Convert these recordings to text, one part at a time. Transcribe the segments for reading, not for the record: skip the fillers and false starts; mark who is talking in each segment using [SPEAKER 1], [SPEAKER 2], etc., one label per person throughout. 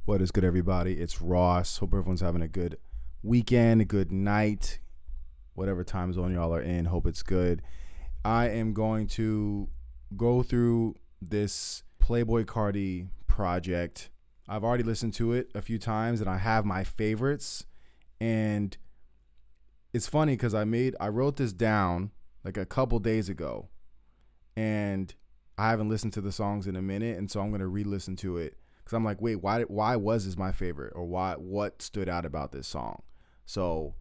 [SPEAKER 1] What is good, everybody? It's Ross. Hope everyone's having a good weekend, a good night, whatever time zone y'all are in. Hope it's good. I am going to go through this Playboi Carti project. I've already listened to it a few times, and I have my favorites. And it's funny because I wrote this down like a couple days ago, and I haven't listened to the songs in a minute, and so I'm going to re-listen to it. Because I'm like, wait, why was this my favorite? Or what stood out about this song? So,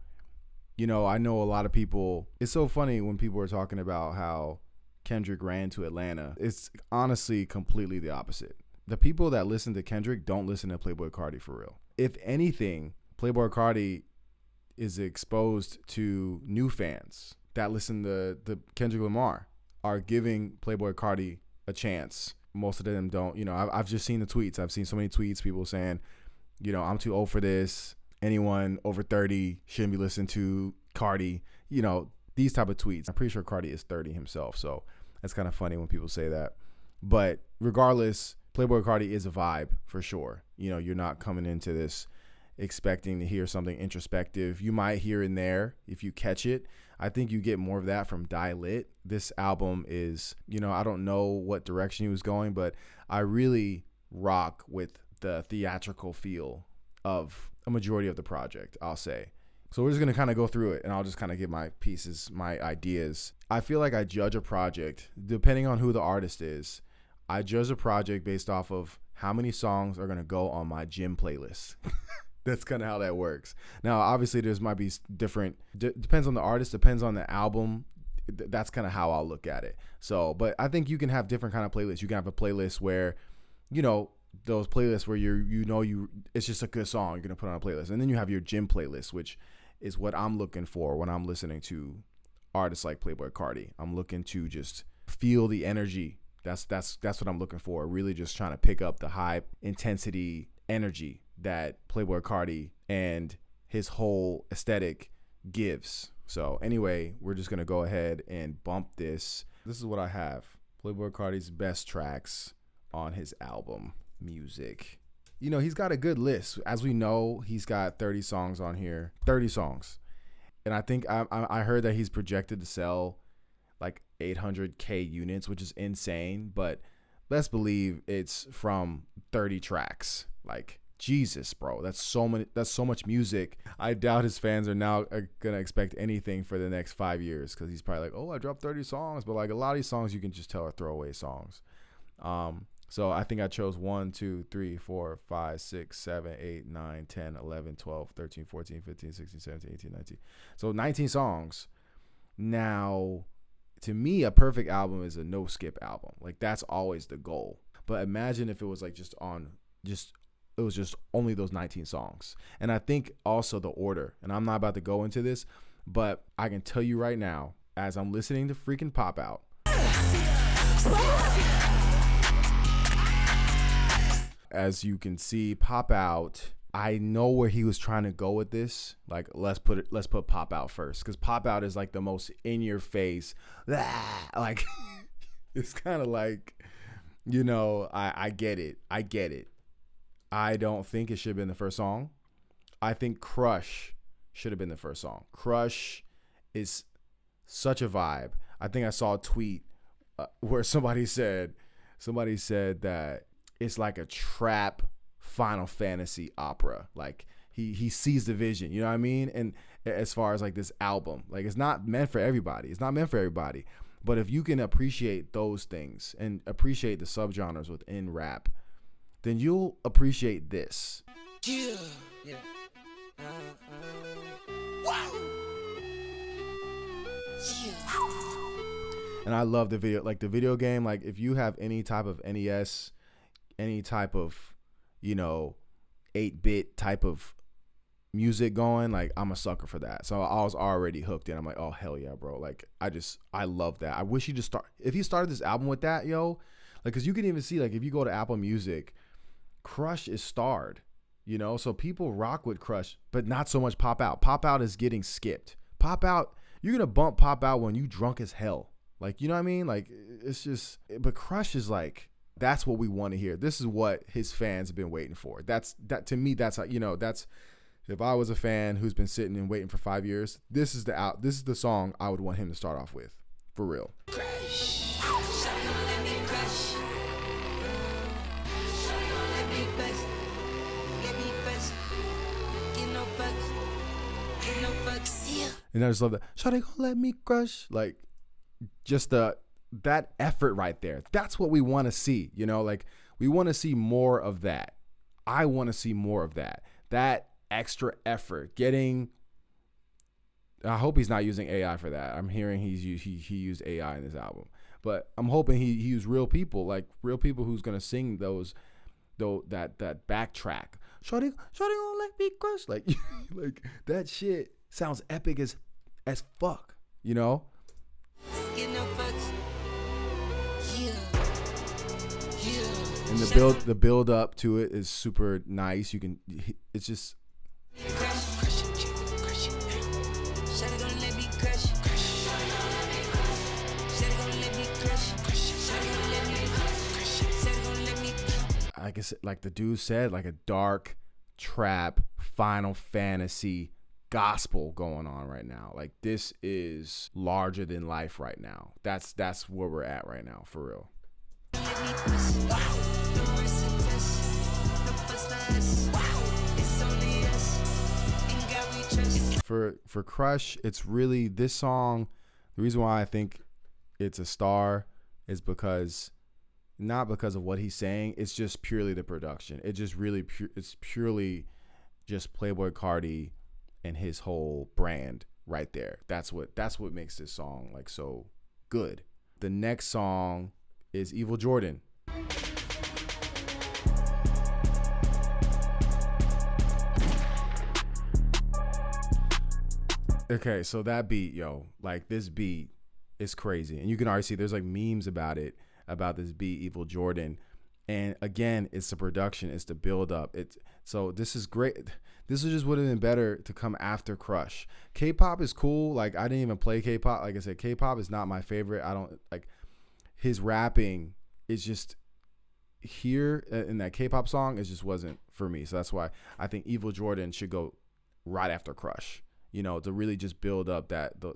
[SPEAKER 1] I know a lot of people, it's so funny when people are talking about how Kendrick ran to Atlanta. It's honestly completely the opposite. The people that listen to Kendrick don't listen to Playboi Carti for real. If anything, Playboi Carti is exposed to new fans that listen to Kendrick Lamar, are giving Playboi Carti a chance. Most of them don't. I've just seen the tweets. I've seen so many tweets, people saying, I'm too old for this. Anyone over 30 shouldn't be listening to Carti. These type of tweets. I'm pretty sure Carti is 30 himself, so that's kind of funny when people say that. But regardless, Playboi Carti is a vibe for sure. You're not coming into this expecting to hear something introspective. You might here and there if you catch it. I think you get more of that from Die Lit. This album is, I don't know what direction he was going, but I really rock with the theatrical feel of a majority of the project, I'll say. So we're just going to kind of go through it, and I'll just kind of give my pieces, my ideas. I feel like I judge a project, depending on who the artist is. I judge a project based off of how many songs are going to go on my gym playlist. That's kind of how that works. Now, obviously, there's might be different. Depends on the artist. Depends on the album. That's kind of how I'll look at it. So, but I think you can have different kind of playlists. You can have a playlist where, those playlists where it's just a good song you're gonna put on a playlist, and then you have your gym playlist, which is what I'm looking for when I'm listening to artists like Playboi Carti. I'm looking to just feel the energy. That's what I'm looking for. Really, just trying to pick up the high intensity energy that Playboi Carti and his whole aesthetic gives. So anyway, we're just going to go ahead and bump this. This is what I have. Playboi Carti's best tracks on his album, Music. He's got a good list. As we know, he's got 30 songs on here. 30 songs. And I think I heard that he's projected to sell like 800K units, which is insane. But let's believe it's from 30 tracks. Like, Jesus, bro, that's so much music. I doubt his fans are now gonna expect anything for the next 5 years, because he's probably like, oh, I dropped 30 songs, but like a lot of these songs you can just tell are throwaway songs. So I think I chose 1, 2, 3, 4, 5, 6, 7, 8, 9, 10, 11, 12, 13, 14, 15, 16, 17, 18, 19. So 19 songs. Now, to me, a perfect album is a no skip album. Like, that's always the goal. But imagine if it was like it was just only those 19 songs. And I think also the order, and I'm not about to go into this, but I can tell you right now, as I'm listening to freaking Pop Out, as you can see, Pop Out, I know where he was trying to go with this. Like, let's put Pop Out first, because Pop Out is like the most in your face. Like, it's kind of like, I get it. I don't think it should have been the first song. I think Crush should have been the first song. Crush is such a vibe. I think I saw a tweet where somebody said that it's like a trap Final Fantasy opera. Like, he sees the vision, you know what I mean? And as far as like this album, like, it's not meant for everybody. But if you can appreciate those things and appreciate the subgenres within rap, then you'll appreciate this. Yeah. Wow. Yeah. And I love the video, like the video game. Like, if you have any type of NES, any type of, 8-bit type of music going, like, I'm a sucker for that. So I was already hooked in. I'm like, oh, hell yeah, bro. Like, I love that. I wish if he started this album with that, like, because you can even see, like, if you go to Apple Music, Crush is starred, so people rock with Crush, but not so much Pop Out. Pop Out is getting skipped. Pop Out, you're gonna bump Pop Out when you drunk as hell. Like, you know what I mean? Like, it's just, but Crush is like, That's what we want to hear. This is what his fans have been waiting for. That to me, that's how, that's, if I was a fan who's been sitting and waiting for 5 years, this is the song I would want him to start off with, for real. And I just love that. Shawty gonna let me crush. Like, just that effort right there. That's what we want to see. Like, we want to see more of that. I want to see more of that. That extra effort. I hope he's not using AI for that. I'm hearing he used AI in this album. But I'm hoping he used real people, like real people who's gonna sing that backtrack. Shawty gonna let me crush. Like like that shit sounds epic as fuck, And the build up to it is super nice. It's just like I said, like the dude said, like a dark trap Final Fantasy gospel going on right now. Like, this is larger than life right now. That's where we're at right now, for real. For Crush, it's really this song. The reason why I think it's a star is not because of what he's saying. It's just purely the production. It just really it's purely just Playboi Carti and his whole brand right there. That's what makes this song like so good. The next song is Evil Jordan. Okay, so that beat, like this beat is crazy. And you can already see there's like memes about this beat, Evil Jordan. And again, it's the production, it's the build up. So this is great. This just would have been better to come after Crush. K-pop is cool. Like, I didn't even play K-pop. Like I said, K-pop is not my favorite. I don't like his rapping. Is just here in that K-pop song. It just wasn't for me. So that's why I think Evil Jordan should go right after Crush. To really just build up that the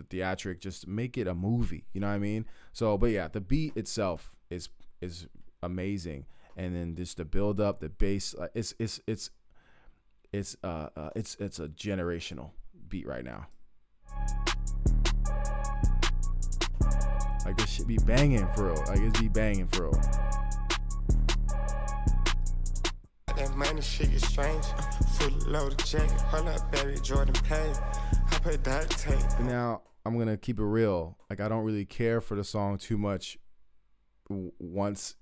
[SPEAKER 1] theatric, just make it a movie. You know what I mean? So, but yeah, the beat itself is amazing, and then just the build up, the bass, it's a generational beat right now. Like, this shit be banging for real. Like, it's be banging for real.
[SPEAKER 2] That money shit is strange. Full load of jacket. Hold up, baby, Jordan paid. I put that tape.
[SPEAKER 1] Now, I'm going to keep it real. Like, I don't really care for the song too much once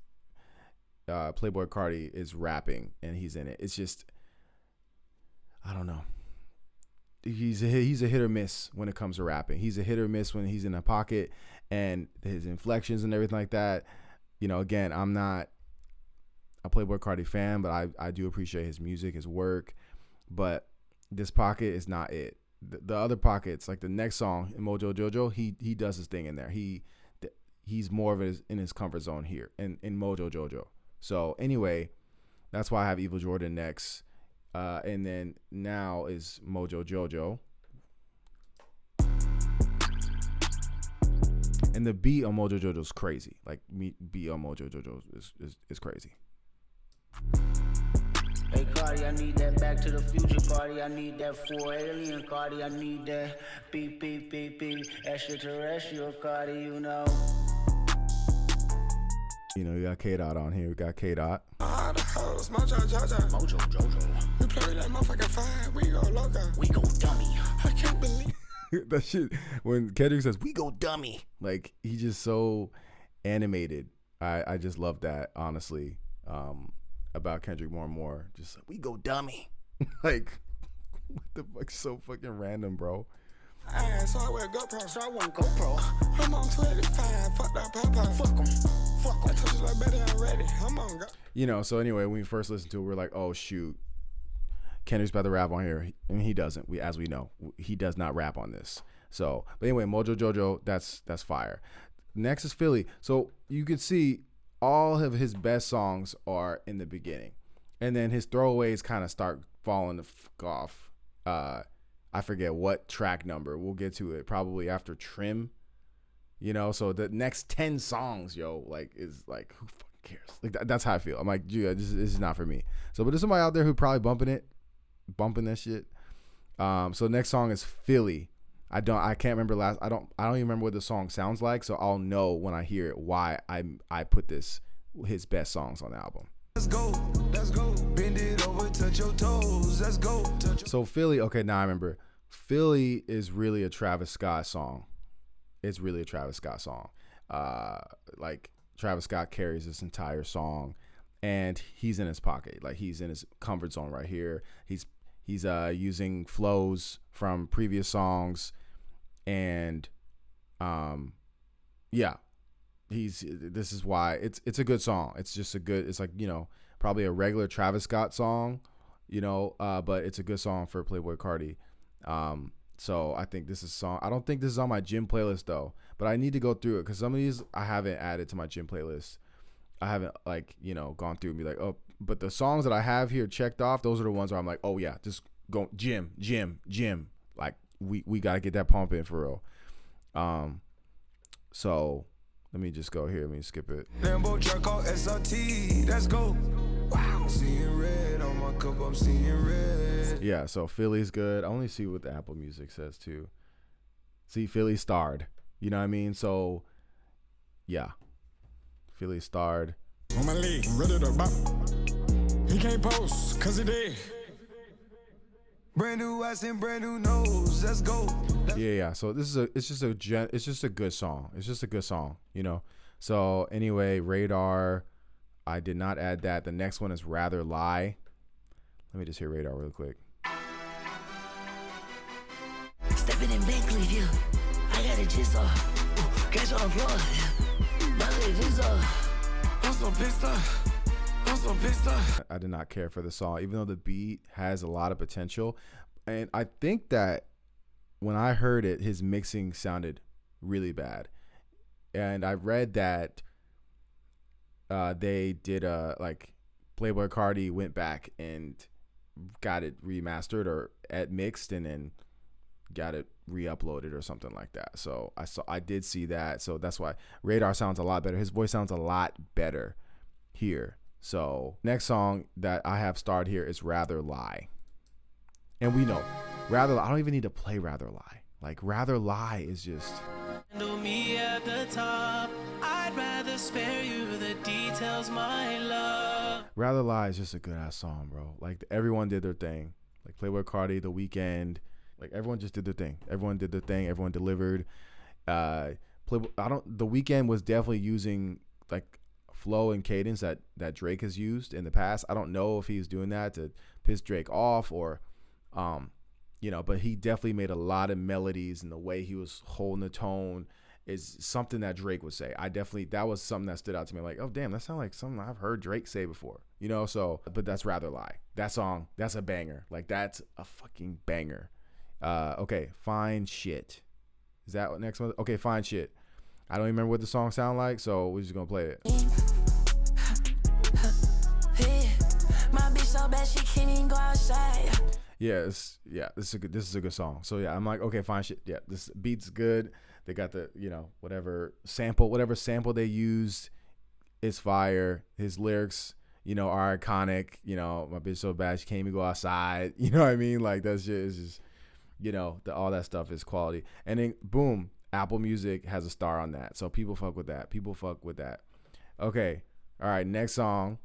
[SPEAKER 1] Playboi Carti is rapping and he's in it. It's just, I don't know. He's a hit or miss when it comes to rapping. He's a hit or miss when he's in a pocket, and his inflections and everything like that. Again, I'm not a Playboi Carti fan, but I do appreciate his music, his work. But this pocket is not it. The other pockets, like the next song in Mojo Jojo, he does his thing in there. He's more of in his comfort zone here in Mojo Jojo. So anyway, that's why I have Evil Jordan next. And then now is Mojo Jojo. And the beat on Mojo Jojo is crazy. Like, beat on Mojo Jojo is crazy.
[SPEAKER 3] Hey Carti, I need that Back to the Future Carti. I need that 4 Alien Carti. I need that beep beep beep beep extraterrestrial Carti.
[SPEAKER 1] You got K-Dot on here. We got K-Dot.
[SPEAKER 2] All the hoes, Mojo Jojo.
[SPEAKER 3] Mojo Jojo.
[SPEAKER 2] We play that motherfucking fire. We go loco.
[SPEAKER 3] We go dummy.
[SPEAKER 2] I can't believe
[SPEAKER 1] that shit. When Kendrick says, "We go dummy," like, he's just so animated. I just love that, honestly. About Kendrick more and more. Just like, we go dummy. Like, what the fuck? So fucking random, bro.
[SPEAKER 2] So I wear GoPro.
[SPEAKER 3] So I want GoPro.
[SPEAKER 2] I'm on 25. Fuck that papa.
[SPEAKER 3] Fuck 'em. Fuck 'em.
[SPEAKER 2] I told you like better, I'm ready. I'm on go.
[SPEAKER 1] So anyway, when we first listened to it, we're like, oh shoot, Kendrick's about to rap on here. And he doesn't. As we know, he does not rap on this. So, but anyway, Mojo Jojo, that's fire. Next is Philly. So you could see all of his best songs are in the beginning, and then his throwaways kind of start falling the fuck off. I forget what track number. We'll get to it probably after Trim. You know, so the next 10 songs, yo, like, is like, who fucking cares? Like, that's how I feel. I'm like, dude, this is not for me. So, but there's somebody out there who probably bumping that shit. So next song is Philly. I can't remember I don't even remember what the song sounds like. So I'll know when I hear it why I put his best songs on the album.
[SPEAKER 2] Let's go. Bend it over, touch your toes. Let's go.
[SPEAKER 1] So Philly, okay, now I remember. Philly is really a Travis Scott song. It's really a Travis Scott song. Like, Travis Scott carries this entire song, and he's in his pocket. Like, he's in his comfort zone right here. He's using flows from previous songs, and this is why it's a good song. It's like, you know, probably a regular Travis Scott song, you know, but it's a good song for Playboi Carti. So I think this is a song. I don't think this is on my gym playlist though, but I need to go through it because some of these I haven't added to my gym playlist. I haven't, like, you know, gone through and be like, oh, but the songs that I have here checked off, those are the ones where I'm like, oh yeah, just go gym. Like, we got to get that pump in for real. So let me just go here. Let me skip it.
[SPEAKER 2] Lambo truck on SRT. Let's go. Wow. Seeing red on my cup. I'm seeing red.
[SPEAKER 1] Yeah, so Philly's good. I only see what the Apple Music says too. See, Philly starred. You know what I mean? So, yeah. Philly starred.
[SPEAKER 2] On my leg, ready to bop. He can't post, cause he did. Brand new ass and brand new nose. Let's go.
[SPEAKER 1] Yeah. So it's just a good song. It's just a good song, you know. So anyway, Radar, I did not add that. The next one is Rather Lie. Let me just hear Radar real quick.
[SPEAKER 4] Stepping in back leave you. I got a jizz off. Catch on the floor. My leg is off.
[SPEAKER 2] I'm so pissed off.
[SPEAKER 1] I did not care for the song, even though the beat has a lot of potential. And I think that when I heard it, his mixing sounded really bad. And I read that they did like Playboi Carti went back and got it remastered or mixed and then got it re-uploaded or something like that. So I did see that. So that's why Radar sounds a lot better. His voice sounds a lot better here. So next song that I have starred here is Rather Lie. And we know I don't even need to play Rather Lie. Like, Rather Lie is just
[SPEAKER 5] me at the top. I'd rather spare you the details, my love.
[SPEAKER 1] Rather Lie is just a good ass song, bro. Like, everyone did their thing. Like Playboi Carti, The Weeknd, like, everyone just did their thing. Everyone did their thing. Everyone delivered. The Weeknd was definitely using like flow and cadence that Drake has used in the past. I don't know if he's doing that to piss Drake off or you know, but he definitely made a lot of melodies, and the way he was holding the tone is something that Drake would say. That was something that stood out to me. Like, oh damn, that sounds like something I've heard Drake say before, you know? So, but that's Rather Lie. That song, that's a banger. Like, that's a fucking banger. Okay, Fine Shit. Is that what next one? Okay, Fine Shit. I don't even remember what the song sound like, so we're just gonna play it.
[SPEAKER 4] My bitch so bad she can't even go outside.
[SPEAKER 1] This is a good song. So yeah, I'm like, okay, Fine Shit. Yeah, this beat's good. They got the, you know, whatever sample they used is fire. His lyrics, you know, are iconic. You know, my bitch so bad she can't even go outside. You know what I mean? Like, that shit is just, you know, all that stuff is quality. And then boom, Apple Music has a star on that. So people fuck with that. Okay. All right, next song,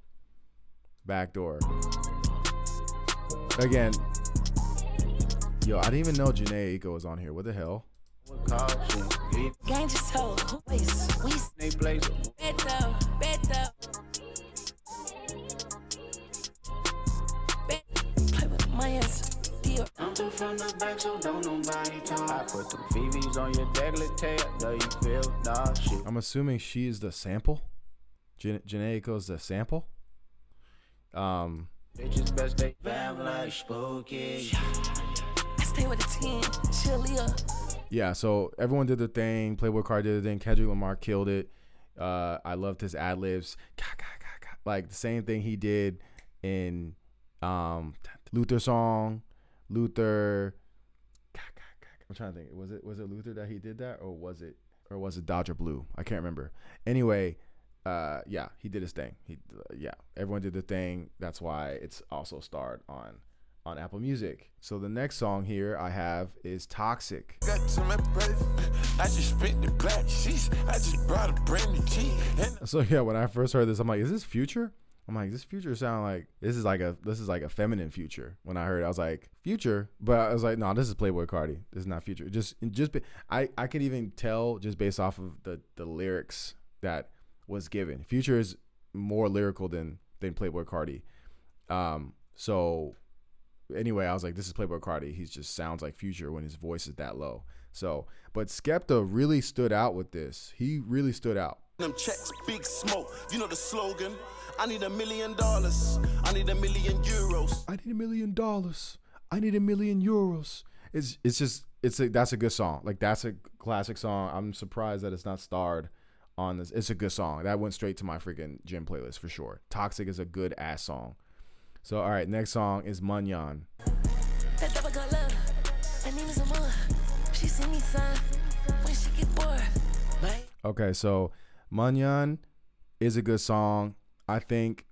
[SPEAKER 1] Backdoor. Again, yo, I didn't even know Janae Aiko was on here. What the hell?
[SPEAKER 4] Gang just told. We better. Play with my ass.
[SPEAKER 3] I'm too from the back, so don't nobody talk. I put them VVs on your decollete, know you feel dog shit.
[SPEAKER 1] I'm assuming she is the sample. Janae Aiko's the sample.
[SPEAKER 3] Bitches best they bam like spooky.
[SPEAKER 4] I stay with a 10. She'll live.
[SPEAKER 1] Yeah, so everyone did their thing. Playboi Carti did their thing. Kendrick Lamar killed it. I loved his ad libs, like the same thing he did in Luther song. Luther, I'm trying to think. Was it Luther that he did that, or was it Dodger Blue? I can't remember. Anyway, yeah, he did his thing. Everyone did their thing. That's why it's also starred on Apple Music. So the next song here I have is Toxic.
[SPEAKER 2] I just spent the black sheets. I just brought a brand new tea.
[SPEAKER 1] So yeah, when I first heard this, I'm like, is this Future? I'm like, this Future sound like this is like a feminine Future. When I heard it, I was like, Future, but I was like, no, this is Playboi Carti. This is not Future. I could even tell just based off of the lyrics that was given. Future is more lyrical than Playboi Carti. So anyway, I was like, this is Playboi Carti. He just sounds like Future when his voice is that low. So, but Skepta really stood out with this. He really stood out.
[SPEAKER 6] Them checks, big smoke. You know the slogan. I need $1 million. I need €1 million.
[SPEAKER 1] I need $1 million. I need €1 million. That's a good song. Like, that's a classic song. I'm surprised that it's not starred on this. It's a good song. That went straight to my freaking gym playlist for sure. Toxic is a good ass song. So, all right, next song is MunYun. Okay, so MunYun is a good song. I think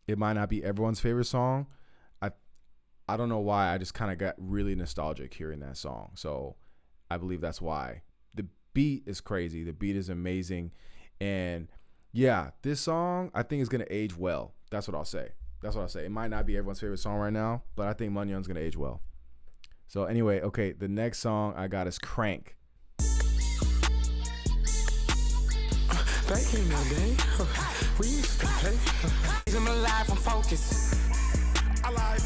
[SPEAKER 1] it might not be everyone's favorite song. I don't know why. I just kind of got really nostalgic hearing that song. So I believe that's why. The beat is crazy. The beat is amazing. And yeah, this song I think is going to age well. That's what I'll say. It might not be everyone's favorite song right now, but I think MunYun's going to age well. So anyway, okay, the next song I got is Crank.
[SPEAKER 2] Back in my day, we used to play. I'm alive, I'm focused. Alive.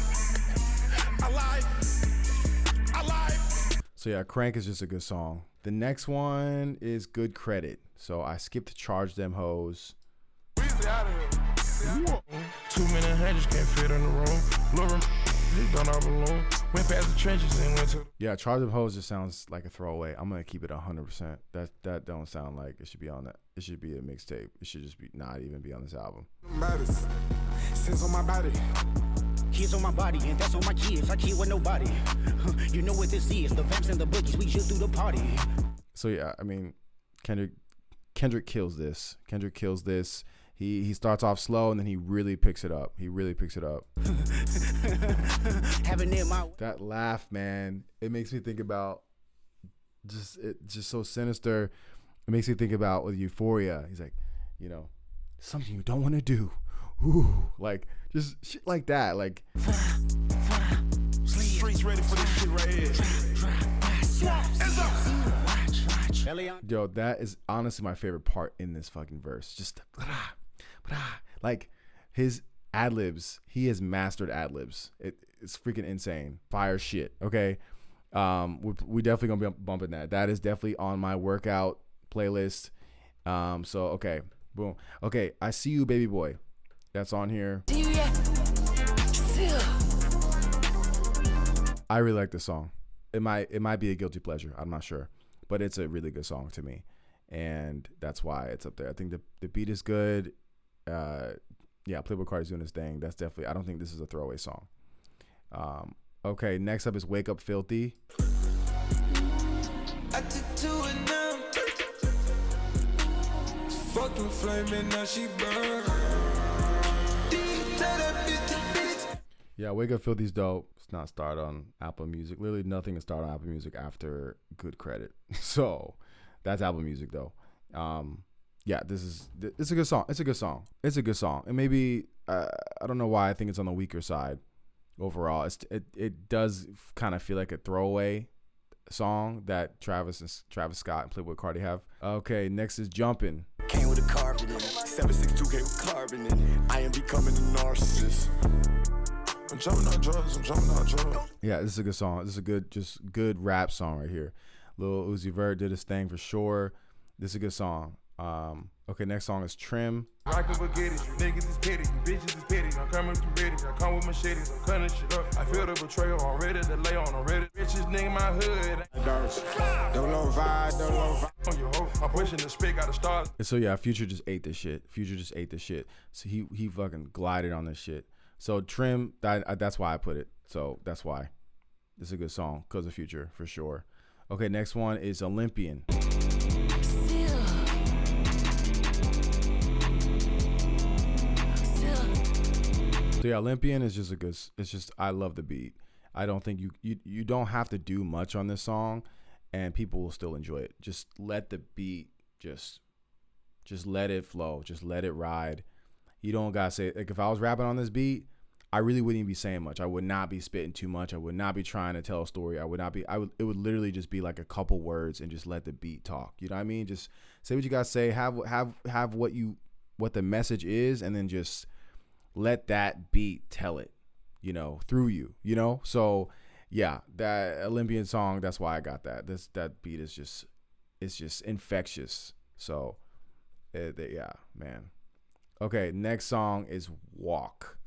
[SPEAKER 1] So yeah, Crank is just a good song. The next one is Good Credit. So I skipped Charge Them Hoes.
[SPEAKER 2] We out of here. 2 million hundreds can't fit in the room. Laura, he gone all alone. Went past the trenches and went to.
[SPEAKER 1] Yeah, Charge Them Hoes just sounds like a throwaway. I'm gonna keep it 100%. That don't sound like it should be on that. It should be a mixtape. It should just be not even be on this album.
[SPEAKER 2] Matters. Sins on my body.
[SPEAKER 3] Kids on my body, and that's on my kids. I kid with nobody. You know what this is. The vamps and the boogies, we just do the party.
[SPEAKER 1] So yeah, I mean, Kendrick kills this. He starts off slow and then he really picks it up.
[SPEAKER 3] Having it my
[SPEAKER 1] That laugh, man, it makes me think about just so sinister. It makes me think about with Euphoria. He's like, something you don't want to do. Ooh, like just shit like that. Like
[SPEAKER 6] Streets ready for this shit right here.
[SPEAKER 1] Yo, that is honestly my favorite part in this fucking verse. Just like his ad libs. He has mastered ad libs. It's freaking insane. Fire shit. Okay. We definitely gonna be bumping that. That is definitely on my workout playlist. So okay, boom. Okay, I See You, Baby Boy. That's on here. I really like this song. It might be a guilty pleasure. I'm not sure, but it's a really good song to me, and that's why it's up there. I think the beat is good. Yeah, Playboi Carti's doing his thing. That's definitely. I don't think this is a throwaway song. Okay, next up is Wake Up Filthy.
[SPEAKER 2] I took to it now. Fucking flaming, now she burn.
[SPEAKER 1] Yeah, Wake Up Filthy's dope. It's not started on Apple Music. Literally nothing is started on Apple Music after Good Credit. So that's Apple Music though. Yeah, it's a good song. It's a good song. And maybe I don't know why I think it's on the weaker side overall. It does kind of feel like a throwaway song that Travis Scott and Playboi Carti have. Okay, next is Jumpin'.
[SPEAKER 6] Came with a carbon in it. 762 came with carbon in it. I am becoming a narcissist.
[SPEAKER 2] I'm jumping on drugs.
[SPEAKER 1] Yeah, this is a good song. This is a good rap song right here. Lil Uzi Vert did his thing for sure. This is a good song. Okay, next song is Trim.
[SPEAKER 2] Rockin' baguettes, you niggas is petty, you bitches is petty. I'm coming through ready, I come with machetes, I'm cutting shit up. I feel the betrayal, I'm ready to lay on, I'm ready. Bitches nigga in my hood. Don't know vibe, don't know vibe on your hoe. I'm pushing the spit, got the stars.
[SPEAKER 1] And so yeah, Future just ate this shit. So he fucking glided on this shit. So Trim, that's why I put it. So that's why. It's a good song because of Future for sure. Okay, next one is Olympian. So yeah, Olympian is just I love the beat. I don't think you don't have to do much on this song and people will still enjoy it. Just let the beat just let it flow. Just let it ride. You don't gotta say, like, if I was rapping on this beat, I really wouldn't even be saying much. I would not be spitting too much. I would not be trying to tell a story. It would literally just be like a couple words and just let the beat talk. You know what I mean? Just say what you gotta say, have what the message is, and then just let that beat tell it, through you, So yeah, that Olympian song, that's why I got that. That beat is just infectious. So yeah, man. Okay, next song is Walk.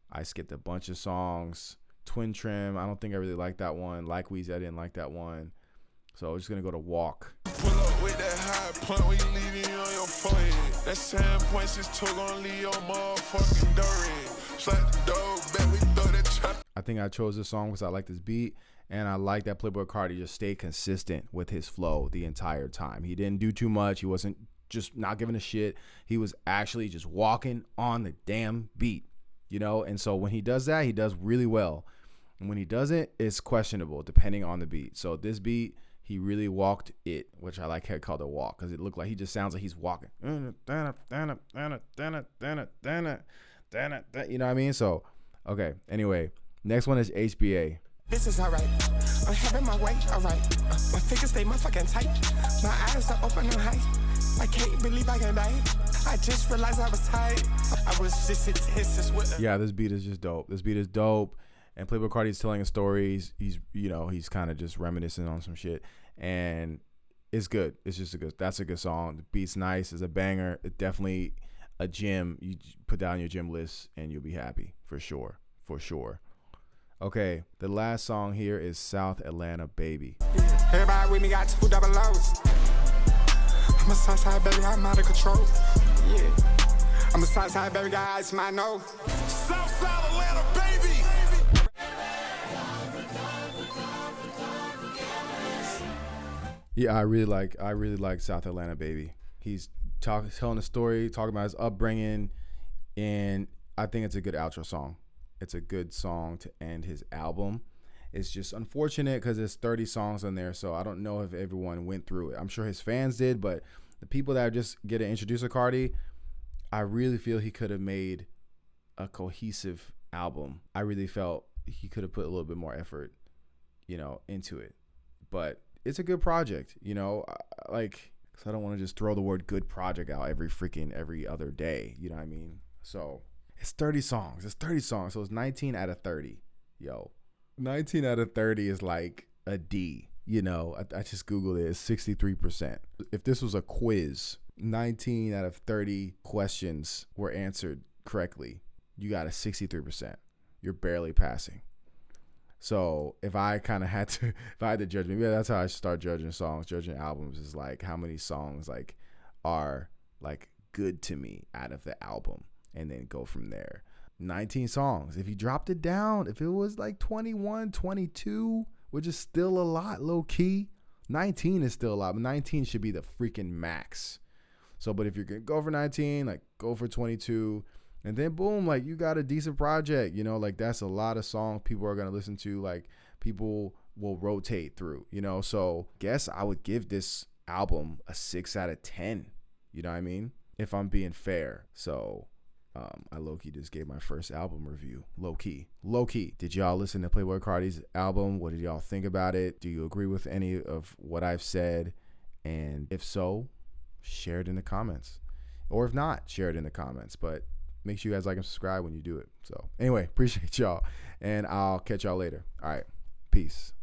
[SPEAKER 1] I skipped a bunch of songs. Twin Trim, I don't think I really like that one. Like Weezy, I didn't like that one. So I'm just gonna go to Walk.
[SPEAKER 2] Pull up with that high point when you leaving on your forehead. That 7.62 gonna leave your motherfucking door in. Slap the door, bet we throw that chop.
[SPEAKER 1] I think I chose this song because I like this beat, and I like that Playboi Carti just stayed consistent with his flow the entire time. He didn't do too much. He wasn't just not giving a shit. He was actually just walking on the damn beat, And so when he does that, he does really well. And when he doesn't, it's questionable depending on the beat. So this beat, he really walked it, which I like how called a walk because it looked like he just sounds like he's walking. You know what I mean? So, okay. Anyway, next one is HBA.
[SPEAKER 7] This is alright. I'm having my way, alright. My fingers stay motherfucking tight. My eyes are open and high. I can't believe I can die. I just realized I was tired. I was just intense with.
[SPEAKER 1] Yeah, this beat is just dope. This beat is dope. And Playboi Carti is telling a story. He's kind of just reminiscing on some shit. And it's good. That's a good song. The beat's nice. It's a banger. It's definitely a gym. You put that on your gym list and you'll be happy for sure. For sure. Okay, the last song here is South Atlanta Baby.
[SPEAKER 7] Everybody with me got 2 double O's. I'm a Southside baby, I'm out of control. Yeah. I'm a Southside baby, guys, my know.
[SPEAKER 2] Southside Atlanta, baby.
[SPEAKER 1] Yeah, I really like South Atlanta Baby. He's telling a story, talking about his upbringing, and I think it's a good outro song. It's a good song to end his album. It's just unfortunate because there's 30 songs on there, so I don't know if everyone went through it. I'm sure his fans did, but the people that are just getting introduced to Carti, I really feel he could have made a cohesive album. I really felt he could have put a little bit more effort, into it. But it's a good project, because I don't want to just throw the word good project out every other day. You know what I mean? So it's 30 songs. So it's 19 out of 30. 19 out of 30 is like a D. I just Googled it. It's 63%. If this was a quiz, 19 out of 30 questions were answered correctly. You got a 63%. You're barely passing. So if I had to judge, maybe that's how I should start judging songs, judging albums, is like how many songs like are like good to me out of the album, and then go from there. 19 songs. If you dropped it down, if it was like 21, 22, which is still a lot low key, 19 is still a lot, but 19 should be the freaking max. So, but if you're gonna go for 19, like go for 22. And then boom, like you got a decent project, like that's a lot of songs people are going to listen to, like people will rotate through, so guess I would give this album a 6 out of 10, you know what I mean? If I'm being fair. So I low-key just gave my first album review, low-key. Did y'all listen to Playboi Carti's album? What did y'all think about it? Do you agree with any of what I've said? And if so, share it in the comments, or if not, share it in the comments, but make sure you guys like and subscribe when you do it. So anyway, appreciate y'all, and I'll catch y'all later. All right, peace.